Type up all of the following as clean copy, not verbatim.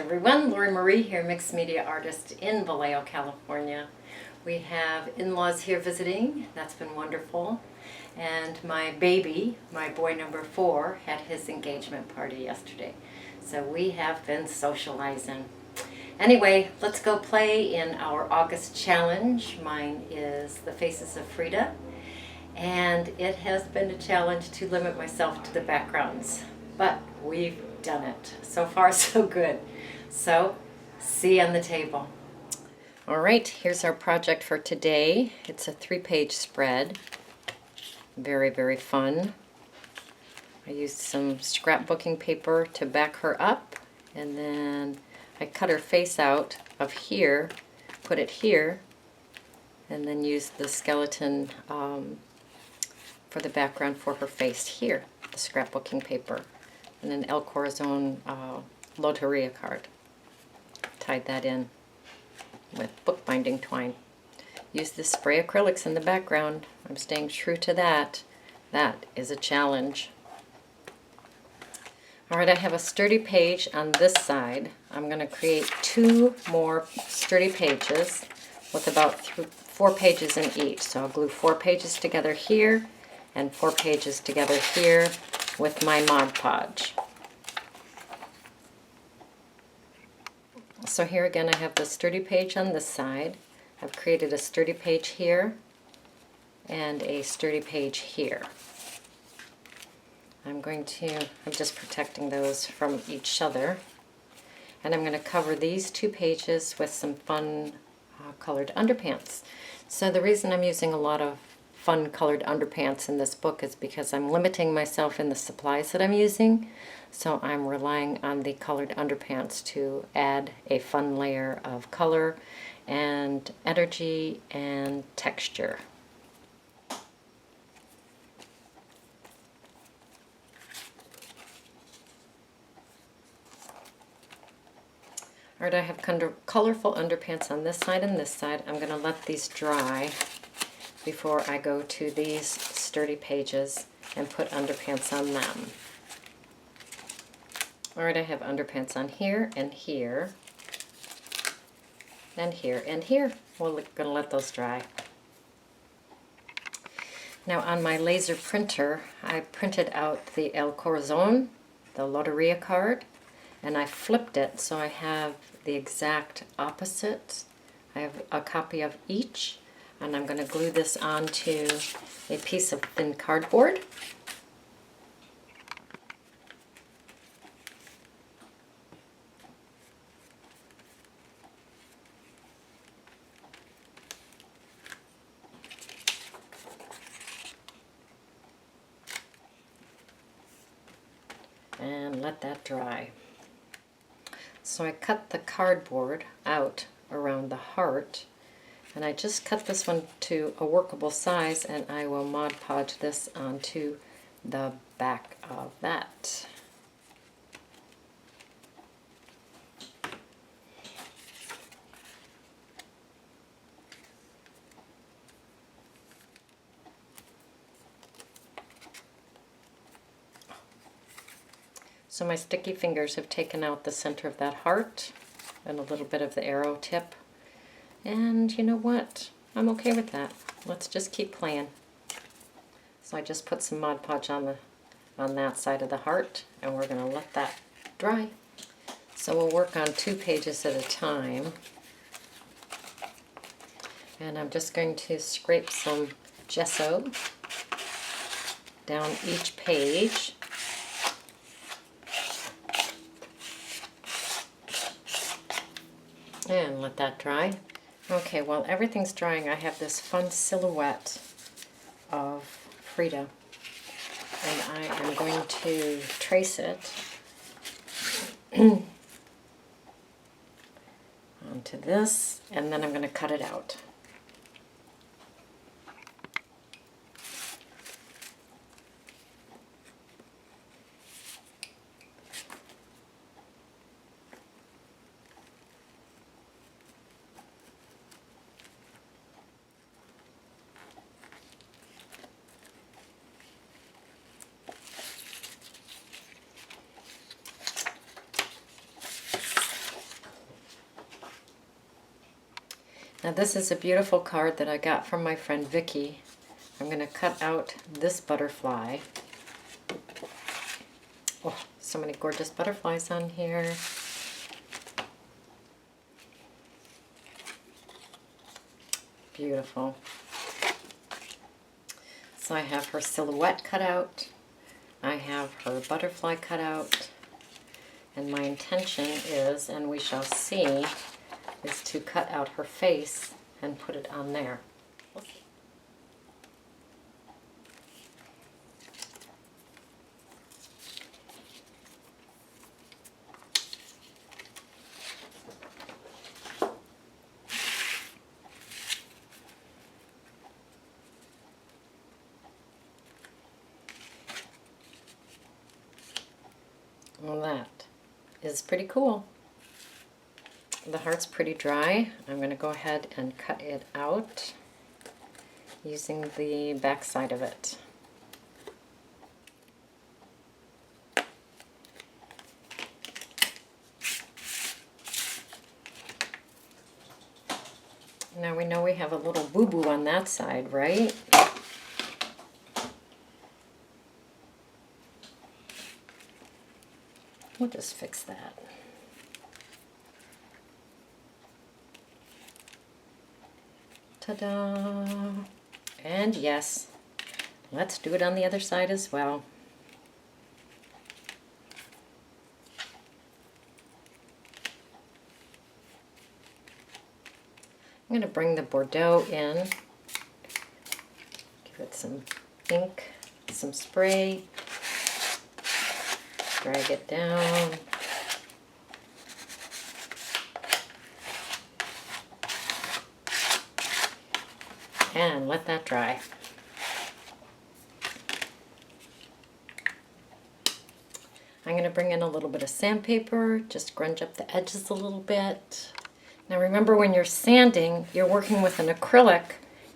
everyone, Lori Marie here, mixed media artist in Vallejo, California. We have in-laws here visiting. That's been wonderful. And my baby, my boy number 4, had his engagement party yesterday. So we have been socializing. Anyway, let's go play in our August challenge. Mine is the Faces of Frida. And it has been a challenge to limit myself to the backgrounds. But we've done it. So far, so good. So, see you on the table. All right, here's our project for today. It's a 3-page spread. Very, very fun. I used some scrapbooking paper to back her up, and then I cut her face out of here, put it here, and then used the skeleton for the background for her face here, the scrapbooking paper, and an Corazon Loteria card. Tied that in with bookbinding twine. Use the spray acrylics in the background. I'm staying true to that. That is a challenge. Alright, I have a sturdy page on this side. I'm going to create 2 more sturdy pages with about 4 pages in each. So I'll glue 4 pages together here and 4 pages together here with my Mod Podge. So here again I have the sturdy page on this side. I've created a sturdy page here and a sturdy page here. I'm just protecting those from each other. And I'm going to cover these 2 pages with some fun colored underpants. So the reason I'm using a lot of fun colored underpants in this book is because I'm limiting myself in the supplies that I'm using. So I'm relying on the colored underpants to add a fun layer of color and energy and texture. Alright, I have colorful underpants on this side and this side. I'm going to let these dry before I go to these sturdy pages and put underpants on them. Alright, I have underpants on here and here and here and here. We're going to let those dry. Now on my laser printer, I printed out the Corazon, the Loteria card, and I flipped it so I have the exact opposite. I have a copy of each, and I'm going to glue this onto a piece of thin cardboard. And let that dry. So I cut the cardboard out around the heart, and I just cut this one to a workable size, and I will Mod Podge this onto the back of that. So my sticky fingers have taken out the center of that heart and a little bit of the arrow tip. And you know what? I'm okay with that. Let's just keep playing. So I just put some Mod Podge on that side of the heart, and we're going to let that dry. So we'll work on 2 pages at a time. And I'm just going to scrape some gesso down each page. And let that dry. Okay, while everything's drying, I have this fun silhouette of Frida. And I am going to trace it onto this, and then I'm going to cut it out. Now this is a beautiful card that I got from my friend Vicky. I'm going to cut out this butterfly. Oh, so many gorgeous butterflies on here. Beautiful. So I have her silhouette cut out. I have her butterfly cut out. And my intention is, and we shall see, is to cut out her face and put it on there. Well, that is pretty cool. The heart's pretty dry. I'm going to go ahead and cut it out using the back side of it. Now we know we have a little boo-boo on that side, right? We'll just fix that. Ta-da! And yes, let's do it on the other side as well. I'm going to bring the Bordeaux in, give it some ink, some spray, drag it down. And let that dry. I'm going to bring in a little bit of sandpaper, just grunge up the edges a little bit. Now remember, when you're sanding, you're working with an acrylic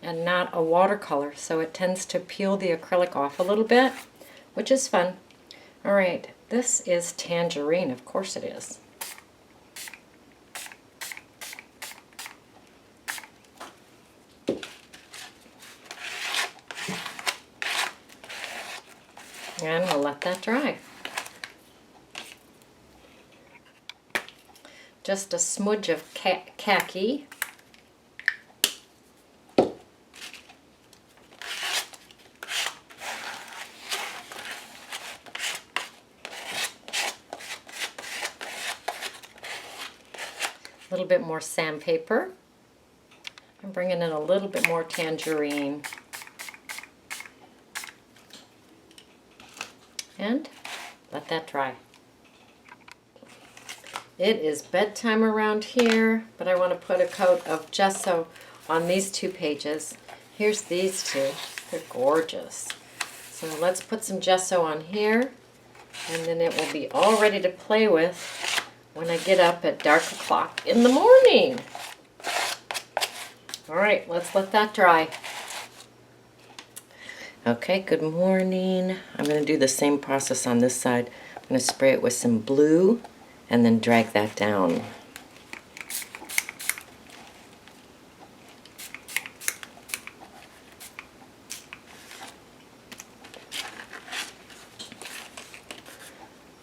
and not a watercolor, so it tends to peel the acrylic off a little bit, which is fun. All right, this is tangerine, of course it is. And we'll let that dry. Just a smudge of khaki. A little bit more sandpaper. I'm bringing in a little bit more tangerine. And let that dry. It is bedtime around here, but I want to put a coat of gesso on these two pages. Here's these two. They're gorgeous. So let's put some gesso on here, and then it will be all ready to play with when I get up at dark o'clock in the morning. All right, let's let that dry. Okay, good morning. I'm going to do the same process on this side. I'm going to spray it with some blue and then drag that down.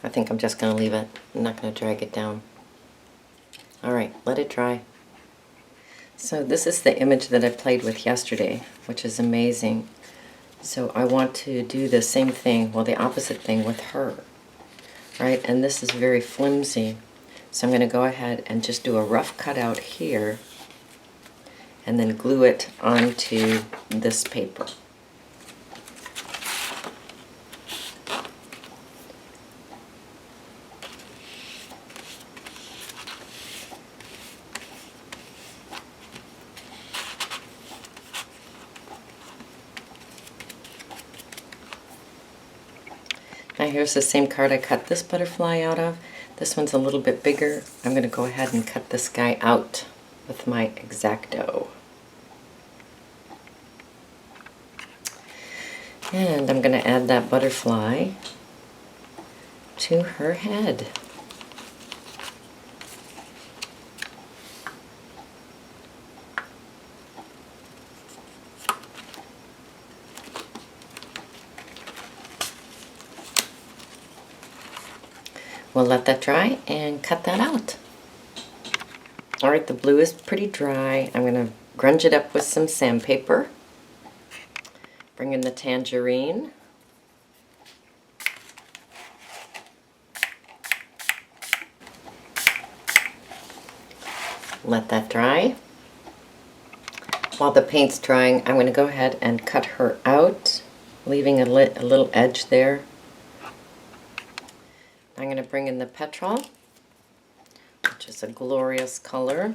I think I'm just going to leave it. I'm not going to drag it down. All right, let it dry. So this is the image that I played with yesterday, which is amazing. So I want to do the same thing, well, the opposite thing with her, right? And this is very flimsy. So I'm going to go ahead and just do a rough cutout here and then glue it onto this paper. Now here's the same card I cut this butterfly out of. This one's a little bit bigger. I'm going to go ahead and cut this guy out with my X-Acto. And I'm going to add that butterfly to her head. we'll let that dry and cut that out. Alright, the blue is pretty dry. I'm going to grunge it up with some sandpaper. Bring in the tangerine. Let that dry. While the paint's drying, I'm going to go ahead and cut her out, leaving a little edge there. I'm going to bring in the petrol, which is a glorious color.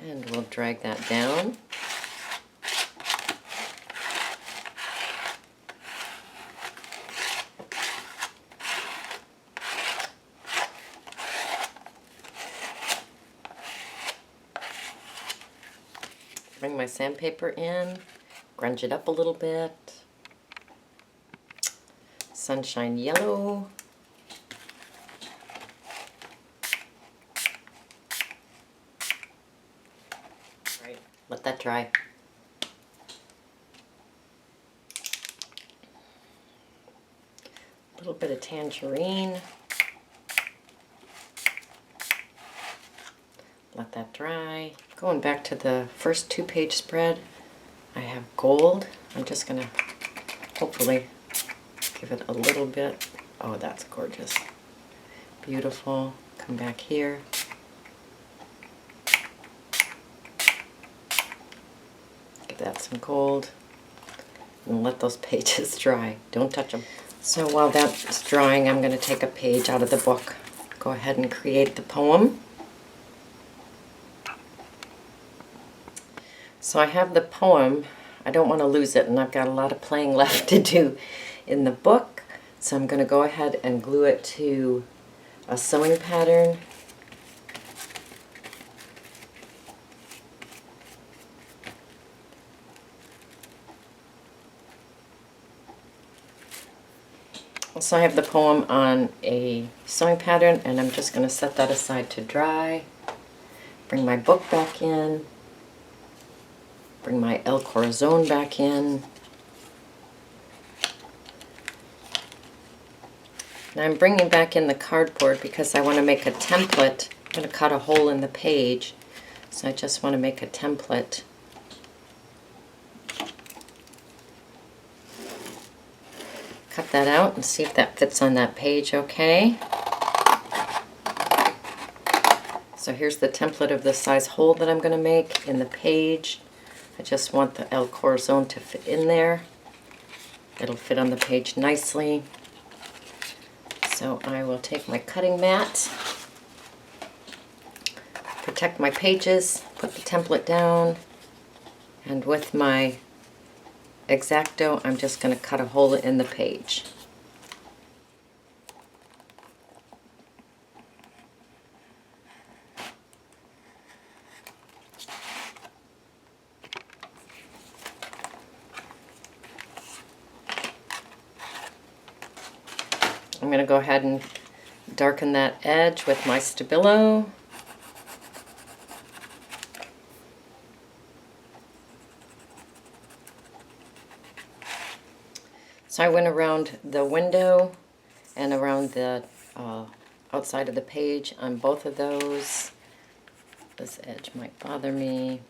And we'll drag that down. Bring my sandpaper in, grunge it up a little bit. Sunshine yellow. Right, let that dry. A little bit of tangerine. Let that dry. Going back to the first 2-page spread, I have gold. I'm just going to hopefully give it a little bit. Oh, that's gorgeous. Beautiful. Come back here. Give that some gold. And let those pages dry. Don't touch them. So while that's drying, I'm going to take a page out of the book. Go ahead and create the poem. So I have the poem. I don't want to lose it, and I've got a lot of playing left to do in the book. So I'm going to go ahead and glue it to a sewing pattern. So I have the poem on a sewing pattern, and I'm just going to set that aside to dry. Bring my book back in. Bring my Corazon back in. Now I'm bringing back in the cardboard because I want to make a template. I'm going to cut a hole in the page, so I just want to make a template. Cut that out and see if that fits on that page okay. So here's the template of the size hole that I'm going to make in the page. I just want the Corazon to fit in there. It'll fit on the page nicely. So I will take my cutting mat, protect my pages, put the template down, and with my X-Acto, I'm just going to cut a hole in the page. I'm going to go ahead and darken that edge with my Stabilo. So I went around the window and around the outside of the page on both of those. This edge might bother me.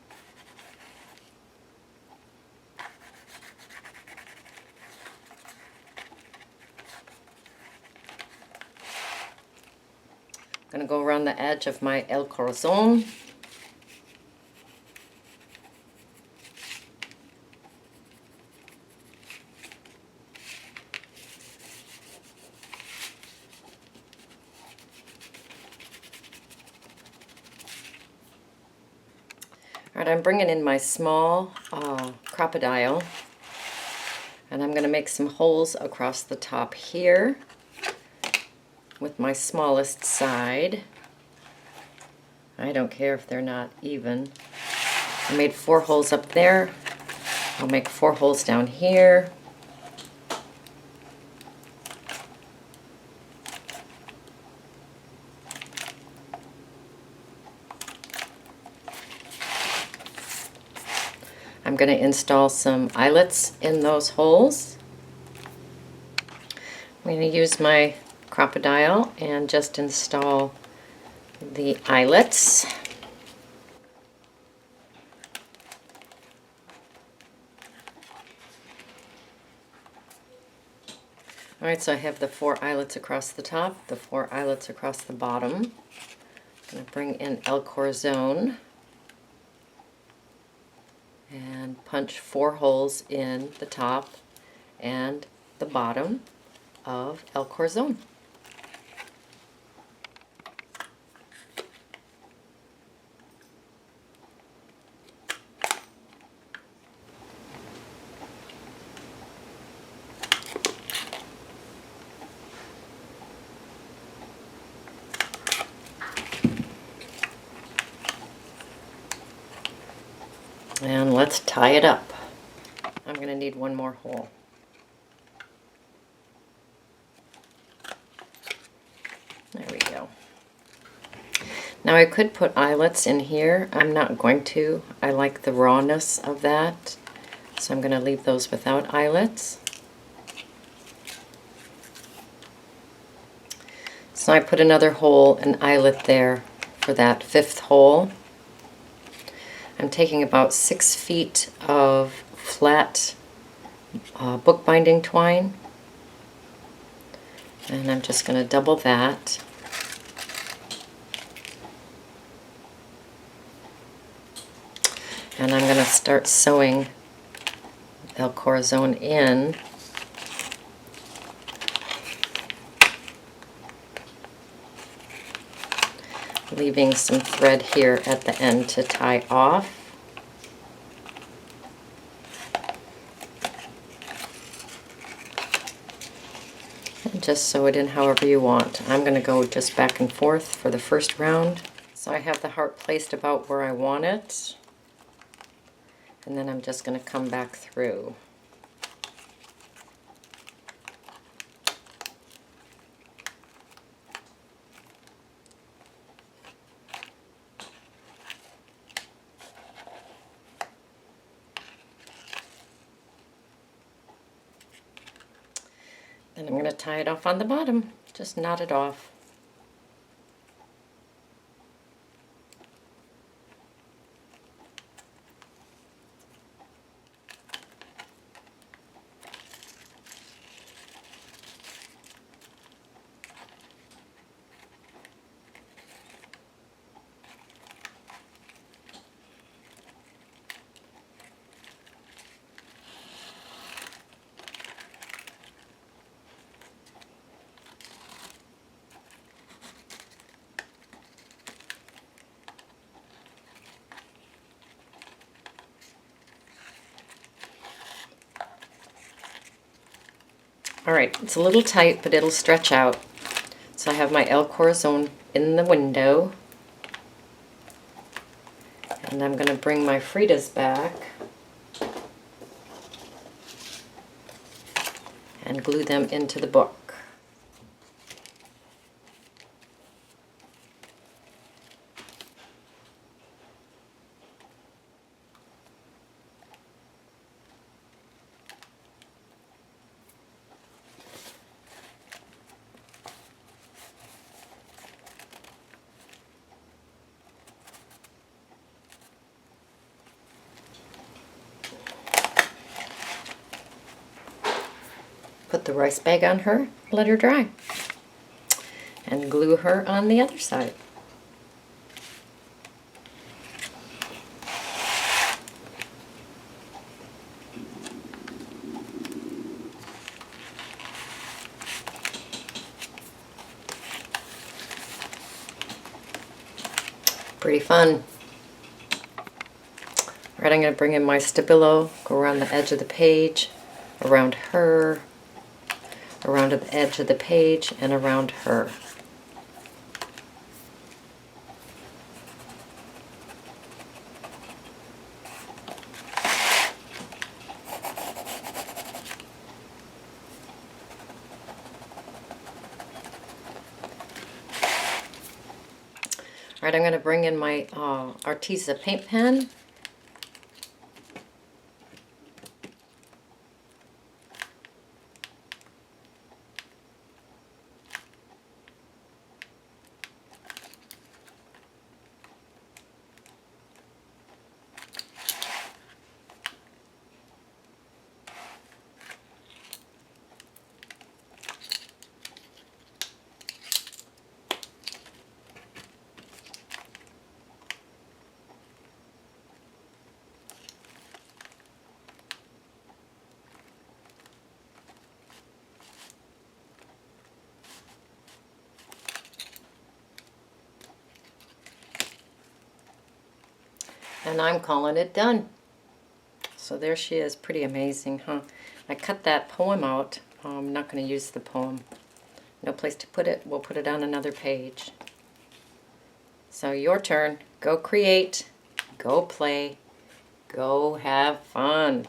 I'm going to go around the edge of my Corazon. Alright, I'm bringing in my small crocodile, and I'm going to make some holes across the top here with my smallest side. I don't care if they're not even. I made 4 holes up there. I'll make 4 holes down here. I'm going to install some eyelets in those holes. I'm going to use my crocodile and just install the eyelets. Alright, so I have the 4 eyelets across the top, the 4 eyelets across the bottom. I'm going to bring in Corazon and punch 4 holes in the top and the bottom of Corazon. And let's tie it up. I'm going to need 1 more hole. There we go. Now I could put eyelets in here. I'm not going to. I like the rawness of that. So I'm going to leave those without eyelets. So I put another hole, an eyelet there for that 5th hole. I'm taking about 6 feet of flat bookbinding twine, and I'm just going to double that. And I'm going to start sewing Corazon in. Leaving some thread here at the end to tie off. And just sew it in however you want. I'm going to go just back and forth for the first round. So I have the heart placed about where I want it. And then I'm just going to come back through. And I'm going to tie it off on the bottom. Just knot it off. Alright, it's a little tight, but it'll stretch out. So I have my Corazon in the window. And I'm going to bring my Fridas back and glue them into the book. Put the rice bag on her, let her dry, and glue her on the other side. Pretty fun. Alright, I'm going to bring in my Stabilo, go around the edge of the page, around her, around the edge of the page, and around her. Alright, I'm going to bring in my Arteza paint pen. And I'm calling it done. So there she is. Pretty amazing, huh? I cut that poem out. I'm not going to use the poem. No place to put it. We'll put it on another page. So your turn. Go create. Go play. Go have fun.